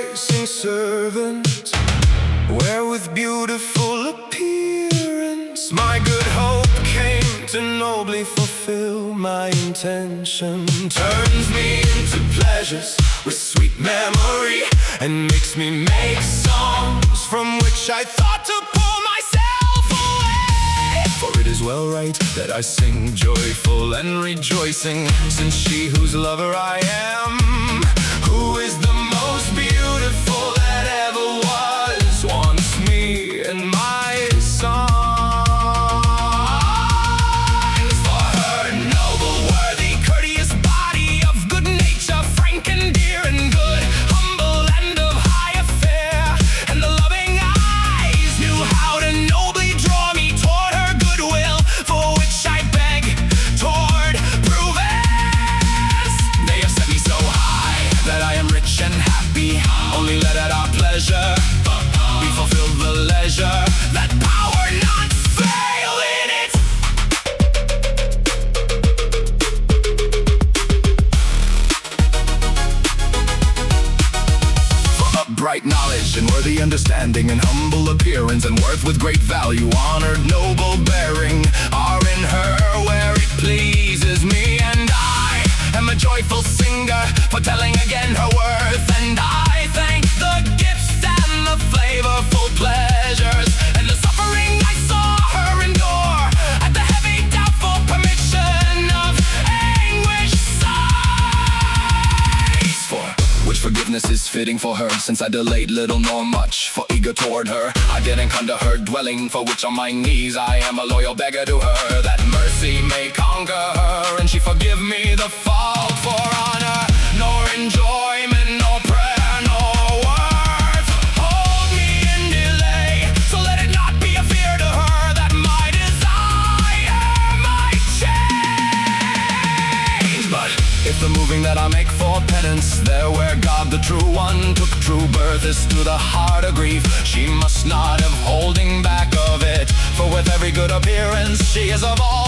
rejoicing servant, where with beautiful appearance my good hope came to nobly fulfill my intention. Turns me into pleasures with sweet memory, and makes me make songs from which I thought to pull myself away. For it is well right that I sing joyful and rejoicing, since she whose lover I am, who is the most beautiful that ever was, wants me in my songs. For her noble, worthy, courteous body of good nature, frank and dear and good, humble and of high affair, and the loving eyes knew how to nobly draw me toward her goodwill, for which I beg toward prudence. They have set me so high that I am rich and happy. Only let at our pleasure we fulfill the leisure, that power not fail in it. For upright knowledge and worthy understanding, and humble appearance, and worth with great value, honored noble bearing, are in her where it pleases me. And I am a joyful singer, foretelling again her worth, and I thank the gifts and the flavorful pleasures, and the suffering I saw her endure, at the heavy doubtful permission of anguish sighs. For which forgiveness is fitting for her, since I delayed little nor much, for eager toward her I didn't come to her dwelling, for which on my knees I am a loyal beggar to her, that mercy may conquer her, and she forgive me the fault. For honor nor enjoyment nor prayer nor worth hold me in delay, so let it not be a fear to her that my desire might change. But if the moving that I make for penance, there where God the true one took true birth, is to the heart a grief, she must not have holding back of it, for with every good appearance she is of all